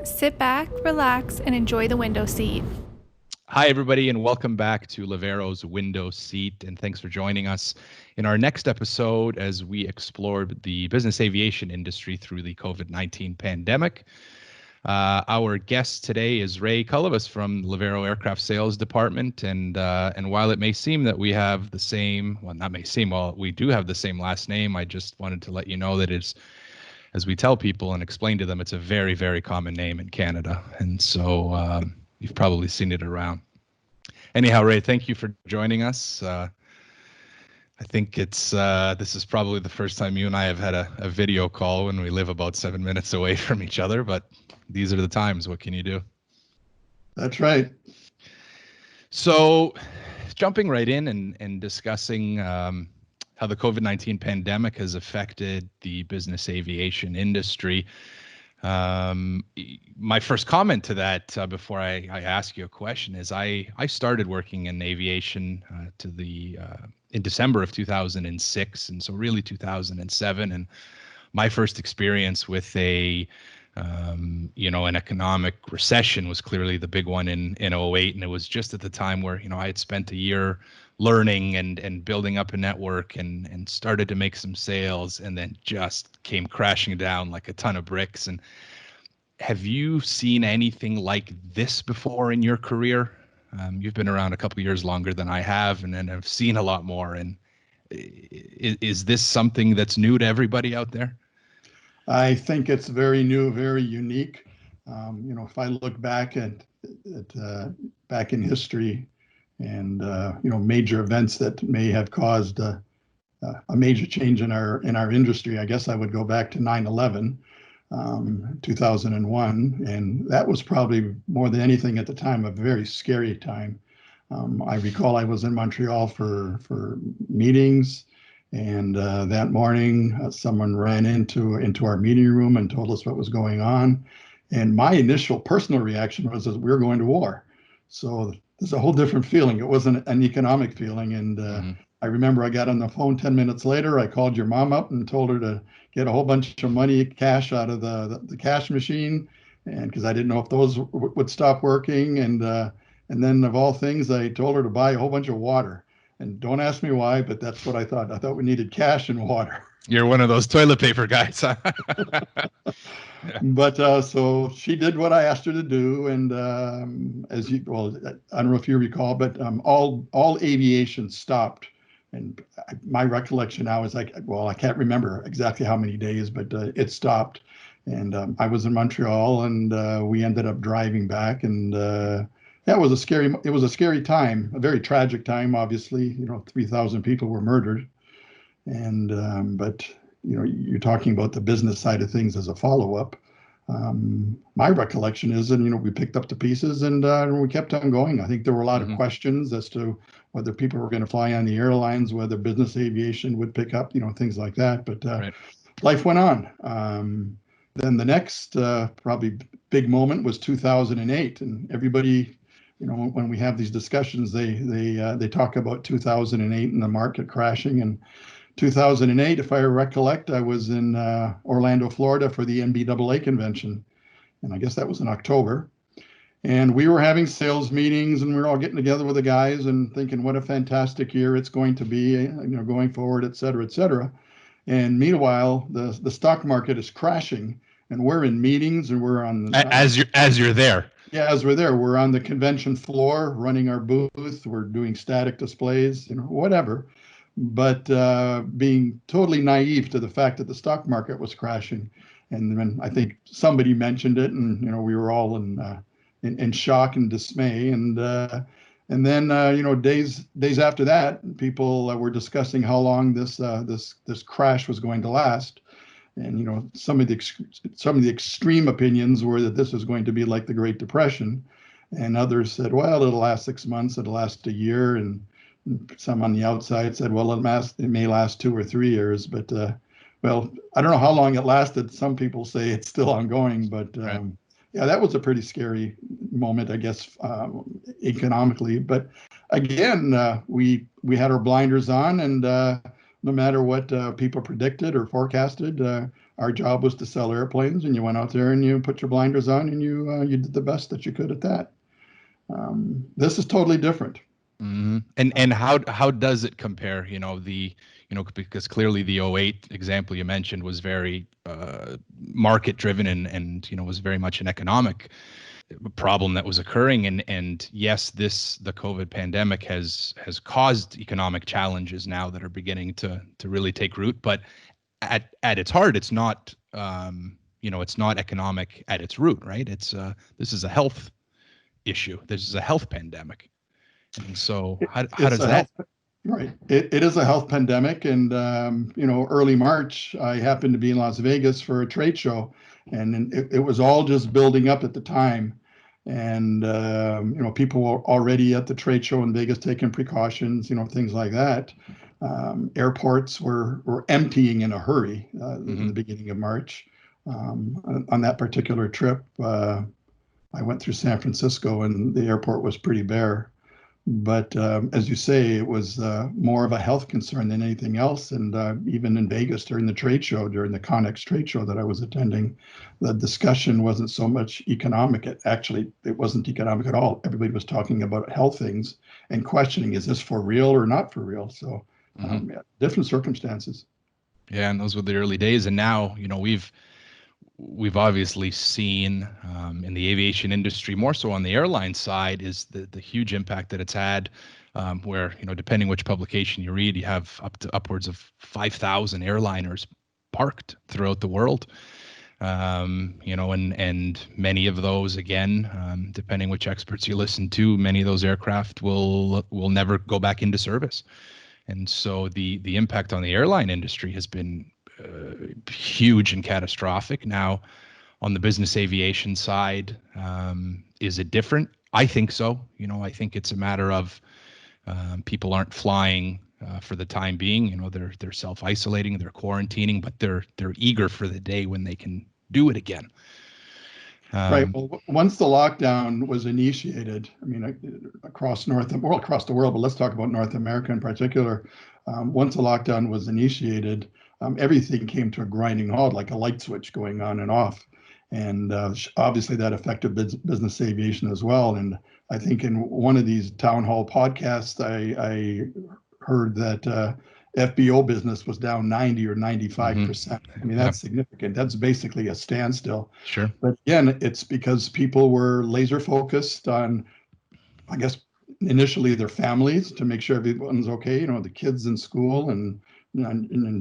Sit back, relax, and enjoy the window seat. Hi, everybody, and welcome back to Levaero's Window Seat, and thanks for joining us in our next episode as we explored the business aviation industry through the COVID-19 pandemic. Our guest today is Ray Kuliavas from Levaero Aircraft Sales Department, and while it may seem that we have the same, well, not may seem, well, we do have the same last name. I just wanted to let you know that it's, as we tell people and explain to them, it's a very, very common name in Canada, and so you've probably seen it around. Anyhow, Ray, thank you for joining us. I think this is probably the first time you and I have had a video call when we live about 7 minutes away from each other, but these are the times. What can you do? That's right. So jumping right in and discussing how the COVID-19 pandemic has affected the business aviation industry. My first comment to that before I ask you a question is I started working in aviation in December of 2006, and so really 2007, and my first experience with an economic recession was clearly the big one in 08, and it was just at the time where I had spent a year learning and building up a network and started to make some sales, and then just came crashing down like a ton of bricks. And have you seen anything like this before in your career? You've been around a couple of years longer than I have, and I've seen a lot more. And is this something that's new to everybody out there? I think it's very new, very unique. If I look back at back in history, and major events that may have caused a major change in our industry, I guess I would go back to 9/11, 2001, and that was probably more than anything at the time a very scary time. I recall I was in Montreal for meetings, and that morning someone ran into our meeting room and told us what was going on, and my initial personal reaction was that we were going to war. So there's a whole different feeling. It wasn't an economic feeling. And I remember I got on the phone 10 minutes later. I called your mom up and told her to get a whole bunch of money, cash out of the cash machine, and because I didn't know if those would stop working. And then of all things, I told her to buy a whole bunch of water. And don't ask me why, but that's what I thought. I thought we needed cash and water. You're one of those toilet paper guys. But so she did what I asked her to do, and I don't know if you recall, but all aviation stopped. And my recollection now is I can't remember exactly how many days, but it stopped. And I was in Montreal, and we ended up driving back, and it was a scary time, a very tragic time. Obviously, 3,000 people were murdered, and but you're talking about the business side of things as a follow-up. My recollection is that, we picked up the pieces and we kept on going. I think there were a lot of questions as to whether people were going to fly on the airlines, whether business aviation would pick up, things like that. But right. Life went on. Then the next probably big moment was 2008, and everybody, when we have these discussions, they talk about 2008 and the market crashing. And 2008, if I recollect, I was in Orlando, Florida for the NBAA convention, and I guess that was in October. And we were having sales meetings, and we were all getting together with the guys and thinking what a fantastic year it's going to be, going forward, et cetera, et cetera. And meanwhile, the stock market is crashing, and we're in meetings, and we're on as you're there. Yeah, as we're there, we're on the convention floor running our booth. We're doing static displays, whatever. But being totally naive to the fact that the stock market was crashing. And then I think somebody mentioned it, and we were all in shock and dismay. And then days after that, people were discussing how long this crash was going to last. And some of the extreme opinions were that this was going to be like the Great Depression, and others said, well, it'll last 6 months, it'll last a year, and some on the outside said, well, it may last 2 or 3 years, but I don't know how long it lasted. Some people say it's still ongoing, but right. Yeah, that was a pretty scary moment, I guess, economically. But again, we had our blinders on, and no matter what people predicted or forecasted. Our job was to sell airplanes, and you went out there and you put your blinders on and you did the best that you could at that. This is totally different. Mm-hmm. And how does it compare? Because clearly the '08 example you mentioned was very market driven and was very much an economic problem that was occurring. And yes, the COVID pandemic has caused economic challenges now that are beginning to really take root. But at its heart, it's not it's not economic at its root, right? This is a health issue. This is a health pandemic. And so how does that? Right. It is a health pandemic. And, early March, I happened to be in Las Vegas for a trade show, and it was all just building up at the time. And, people were already at the trade show in Vegas taking precautions, things like that. Airports were emptying in a hurry in the beginning of March. On that particular trip, I went through San Francisco, and the airport was pretty bare. But as you say, it was more of a health concern than anything else. And even in Vegas during the trade show, during the Connex trade show that I was attending, the discussion wasn't so much economic. It wasn't economic at all. Everybody was talking about health things and questioning, is this for real or not for real? So different circumstances. Yeah, and those were the early days. And now, we've obviously seen in the aviation industry, more so on the airline side, is the huge impact that it's had, where, depending which publication you read, you have upwards of 5,000 airliners parked throughout the world. And many of those, again, depending which experts you listen to, many of those aircraft will never go back into service. And so the impact on the airline industry has been huge and catastrophic. Now, on the business aviation side, is it different? I think so. I think it's a matter of people aren't flying for the time being. They're self-isolating, they're quarantining, but they're eager for the day when they can do it again. Right. Well, once the lockdown was initiated, across the world, but let's talk about North America in particular. Once the lockdown was initiated, everything came to a grinding halt, like a light switch going on and off. And obviously that affected business aviation as well. And I think in one of these town hall podcasts, I heard that FBO business was down 90 or 95%. That's significant. That's basically a standstill. Sure. But again, it's because people were laser focused on, I guess, initially their families to make sure everyone's okay, the kids in school and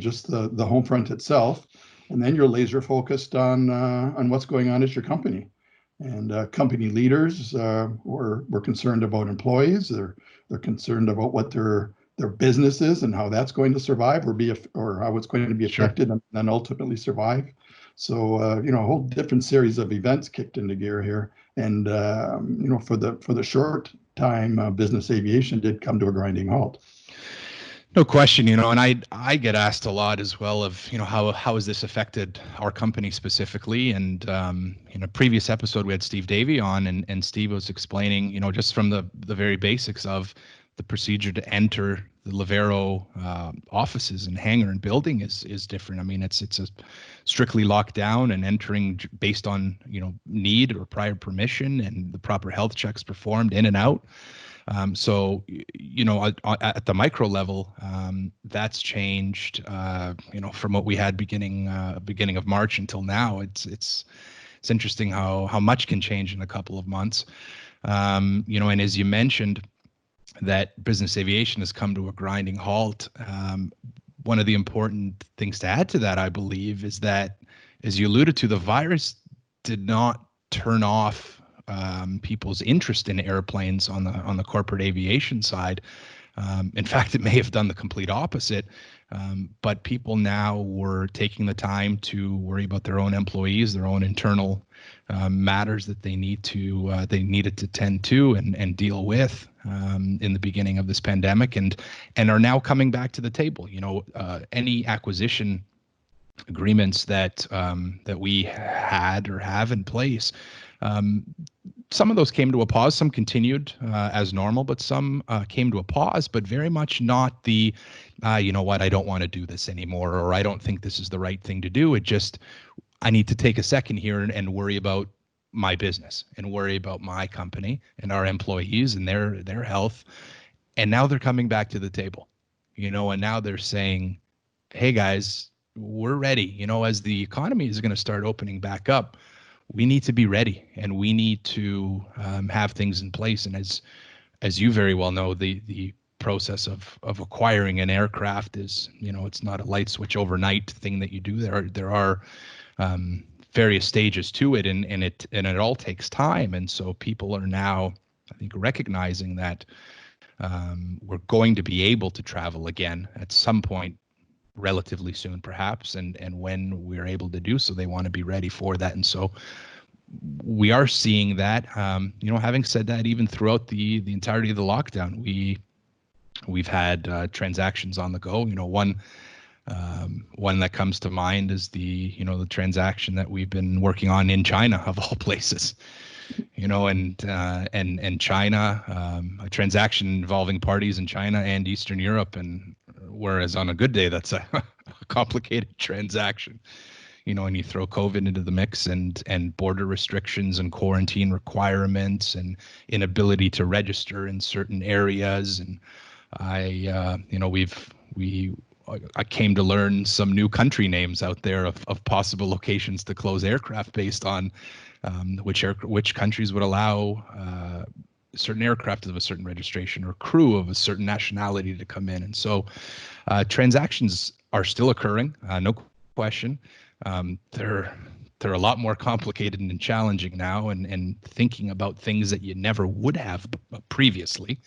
just the home front itself. And then you're laser focused on what's going on at your company. And company leaders were concerned about employees. They're concerned about what their business is and how that's going to survive or how it's going to be affected and then ultimately survive. So a whole different series of events kicked into gear here. And for the short time, business aviation did come to a grinding halt. No question, and I get asked a lot as well of, how has this affected our company specifically? And in a previous episode, we had Steve Davey on, and Steve was explaining, just from the very basics of the procedure to enter the Levaero offices and hangar and building is different. It's a strictly locked down and entering based on, need or prior permission and the proper health checks performed in and out. So, at the micro level, that's changed, from what we had beginning of March until now. It's interesting how much can change in a couple of months. And as you mentioned, that business aviation has come to a grinding halt. One of the important things to add to that, I believe, is that, as you alluded to, the virus did not turn off people's interest in airplanes on the corporate aviation side. In fact, it may have done the complete opposite. But people now were taking the time to worry about their own employees, their own internal matters that they needed to tend to and deal with in the beginning of this pandemic, and are now coming back to the table. Any acquisition agreements that we had or have in place some of those came to a pause. Some continued as normal, but some came to a pause. But very much not the, you know what, I don't want to do this anymore, or I don't think this is the right thing to do. It just, I need to take a second here and worry about my business and worry about my company and our employees and their health. And now they're coming back to the table, you know, and now they're saying, hey guys, we're ready. You know, as the economy is going to start opening back up, we need to be ready, and we need to have things in place. And as you very well know, the process of acquiring an aircraft is, you know, it's not a light switch overnight thing that you do. There are various stages to it, and it all takes time. And so people are now, I think, recognizing that we're going to be able to travel again at some point relatively soon, perhaps, and when we're able to do so, they want to be ready for that. And so we are seeing that. You know, having said that, even throughout the entirety of the lockdown, we've had transactions on the go. You know, one that comes to mind is the transaction that we've been working on in China, of all places. You know, and China, a transaction involving parties in China and Eastern Europe, and whereas on a good day, that's a complicated transaction. You know, and you throw COVID into the mix, and border restrictions and quarantine requirements and inability to register in certain areas. And I came to learn some new country names out there of possible locations to close aircraft based on which countries would allow certain aircraft of a certain registration or crew of a certain nationality to come in. And so transactions are still occurring, no question. They're a lot more complicated and challenging now, and thinking about things that you never would have previously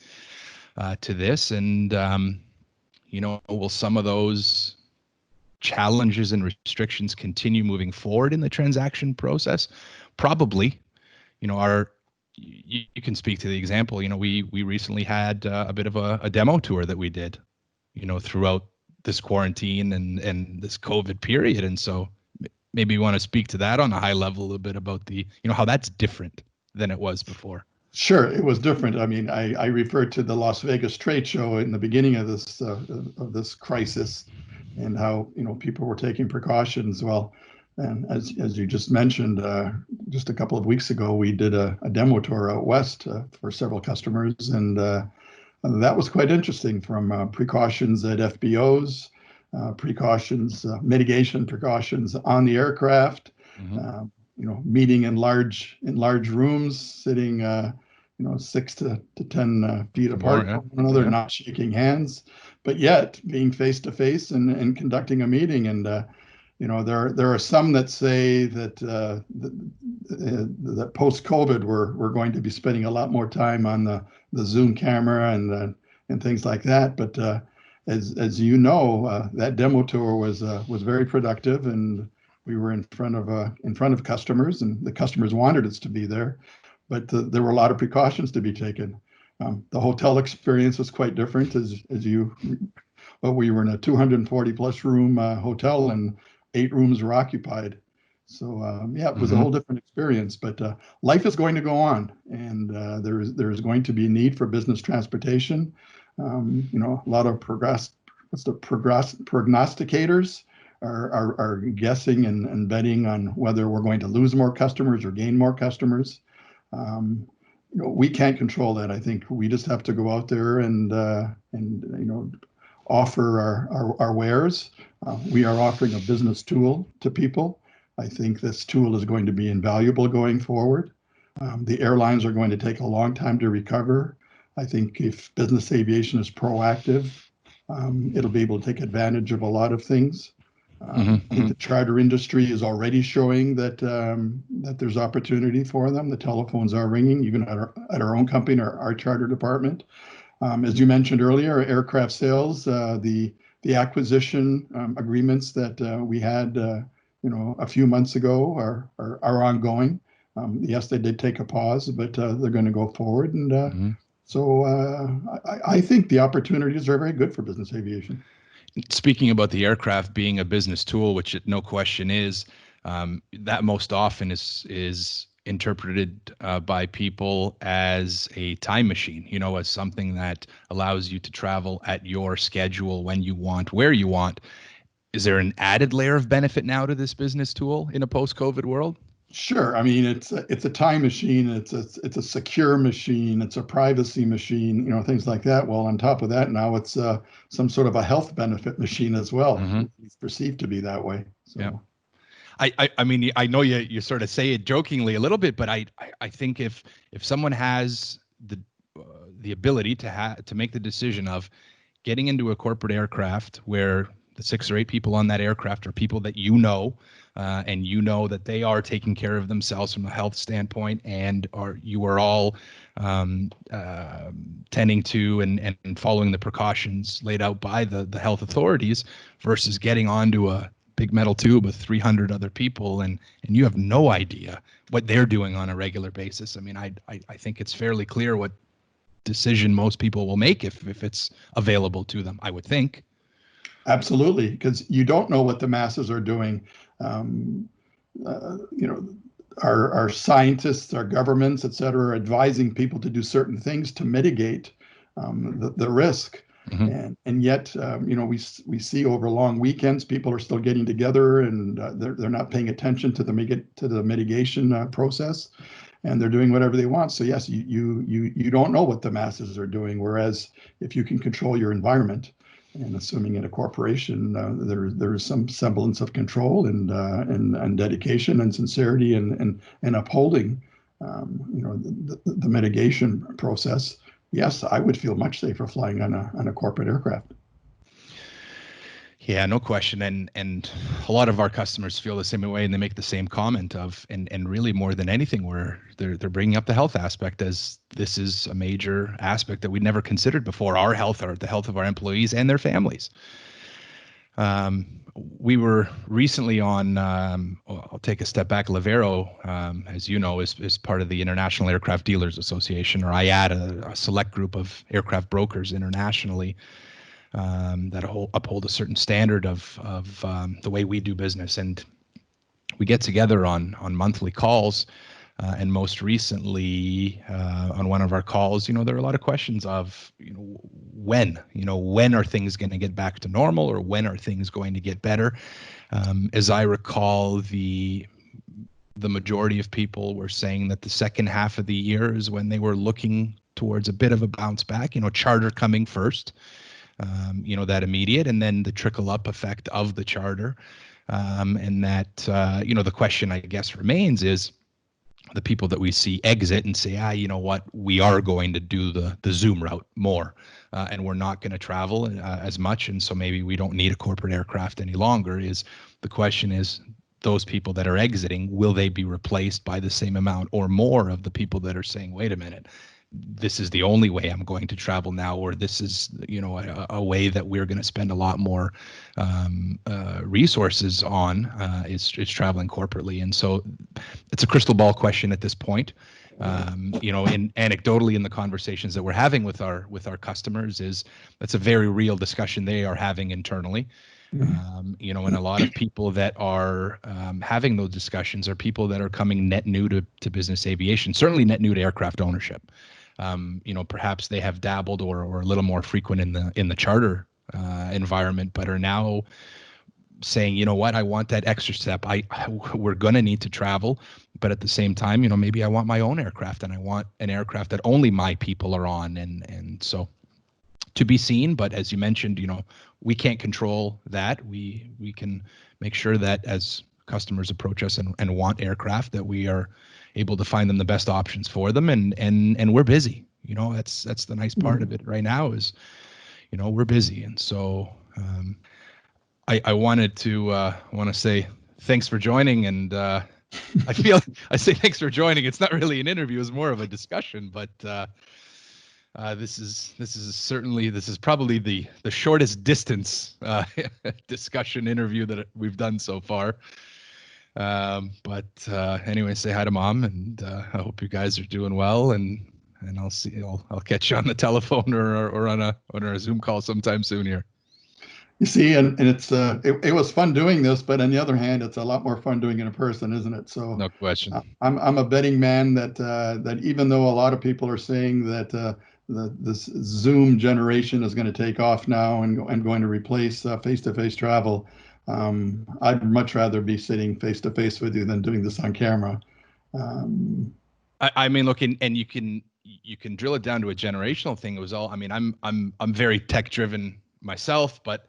to this. And you know, will some of those challenges and restrictions continue moving forward in the transaction process? Probably. You know, you can speak to the example. You know, we recently had a bit of a demo tour that we did, you know, throughout this quarantine and this COVID period. And so maybe you want to speak to that on a high level a little bit about the, you know, how that's different than it was before. Sure, it was different. I mean, I referred to the Las Vegas trade show in the beginning of this crisis, and how, you know, people were taking precautions. Well, and as you just mentioned, just a couple of weeks ago, we did a demo tour out west for several customers, and that was quite interesting. From precautions at FBOs, mitigation precautions on the aircraft. Mm-hmm. You know, meeting in large rooms, sitting 6 to 10 feet apart from one another, not shaking hands, but yet being face to face and conducting a meeting. And you know, there are some that say that that post COVID we're going to be spending a lot more time on the Zoom camera and things like that. But as you know, that demo tour was very productive, and we were in front of customers, and the customers wanted us to be there, but there were a lot of precautions to be taken. The hotel experience was quite different, but we were in a 240 plus room hotel, and 8 rooms were occupied. So it was a whole different experience. But life is going to go on, and there's going to be a need for business transportation. You know, a lot of prognosticators are guessing and betting on whether we're going to lose more customers or gain more customers. You know, we can't control that. I think we just have to go out there and you know, offer our wares. We are offering a business tool to people. I think this tool is going to be invaluable going forward. The airlines are going to take a long time to recover. I think if business aviation is proactive, it'll be able to take advantage of a lot of things. I think the charter industry is already showing that there's opportunity for them. The telephones are ringing, even at our own company, our charter department. As you mentioned earlier, aircraft sales, the acquisition agreements that we had, you know, a few months ago are ongoing. Yes, they did take a pause, but they're going to go forward, and so I think the opportunities are very good for business aviation. Speaking about the aircraft being a business tool, which it no question is, that most often is interpreted by people as a time machine, as something that allows you to travel at your schedule when you want, where you want. Is there an added layer of benefit now to this business tool in a post-COVID world? Sure. I mean, it's a time machine. It's a secure machine. It's a privacy machine. Things like that. Well, on top of that, now it's some sort of a health benefit machine as well. Mm-hmm. It's perceived to be that way. So. Yeah. I mean, I know you sort of say it jokingly a little bit, but I think if someone has the ability to make the decision of getting into a corporate aircraft where the 6 or 8 people on that aircraft are people that and that they are taking care of themselves from a health standpoint, and you are all tending to and following the precautions laid out by the health authorities, versus getting onto a big metal tube with 300 other people and you have no idea what they're doing on a regular basis. I mean, I think it's fairly clear what decision most people will make if it's available to them, I would think. Absolutely, because you don't know what the masses are doing. Our scientists, our governments, et cetera, are advising people to do certain things to mitigate the risk. Mm-hmm. And yet, we see over long weekends, people are still getting together, and they're not paying attention to the mitigation process, and they're doing whatever they want. So yes, you don't know what the masses are doing. Whereas if you can control your environment, and assuming in a corporation there is some semblance of control and dedication and sincerity and upholding the mitigation process. Yes, I would feel much safer flying on a corporate aircraft. Yeah, no question. And a lot of our customers feel the same way, and they make the same comment of, and really more than anything, where they're bringing up the health aspect, as this is a major aspect that we'd never considered before, our health, or the health of our employees and their families. We were recently on, I'll take a step back, Levaero, as you know, is part of the International Aircraft Dealers Association, or IATA, a select group of aircraft brokers internationally that uphold a certain standard of the way we do business. And we get together on monthly calls. And most recently, on one of our calls, there are a lot of questions of, when are things going to get back to normal, or when are things going to get better? As I recall, the majority of people were saying that the second half of the year is when they were looking towards a bit of a bounce back, charter coming first, that immediate, and then the trickle up effect of the charter. And that, the question I guess remains is, the people that we see exit and say, you know what, we are going to do the Zoom route more, and we're not going to travel as much, and so maybe we don't need a corporate aircraft any longer. Is the question is, those people that are exiting, will they be replaced by the same amount or more of the people that are saying, wait a minute, this is the only way I'm going to travel now, or this is, a way that we're going to spend a lot more resources on, is traveling corporately. And so it's a crystal ball question at this point. Anecdotally, in the conversations that we're having with our customers, that's a very real discussion they are having internally. And a lot of people that are having those discussions are people that are coming net new to business aviation, certainly net new to aircraft ownership. Perhaps they have dabbled or a little more frequent in the charter environment, but are now saying, you know what, I want that extra step. We're going to need to travel, but at the same time, maybe I want my own aircraft, and I want an aircraft that only my people are on. And so to be seen, but as you mentioned, we can't control that. We can make sure that as customers approach us and want aircraft, that we are able to find them the best options for them, and we're busy. That's the nice part of it right now is, we're busy. And so I wanted to say thanks for joining, and I say thanks for joining. It's not really an interview; it's more of a discussion. But this is probably the shortest distance discussion interview that we've done so far. But anyway, say hi to Mom, and I hope you guys are doing well, and I'll catch you on the telephone or on a Zoom call sometime soon here. You see, and it was fun doing this, but on the other hand, it's a lot more fun doing it in person, isn't it? So No question. I'm a betting man that even though a lot of people are saying that this Zoom generation is going to take off now and going to replace face-to-face travel, I'd much rather be sitting face-to-face with you than doing this on camera. I mean, look, and you can drill it down to a generational thing. It was all. I mean, I'm very tech driven myself, but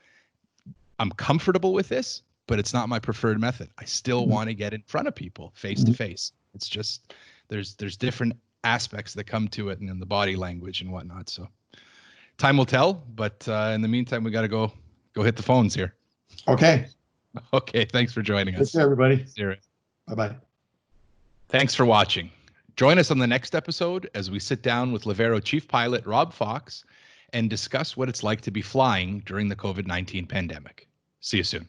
I'm comfortable with this, but it's not my preferred method. I still want to get in front of people face to face. It's just there's different aspects that come to it, and in the body language and whatnot. So time will tell. But in the meantime, we got to go hit the phones here. Okay. Okay. Thanks for joining us. Take care, everybody. Bye-bye. Thanks for watching. Join us on the next episode as we sit down with Levaero Chief Pilot Rob Fox and discuss what it's like to be flying during the COVID-19 pandemic. See you soon.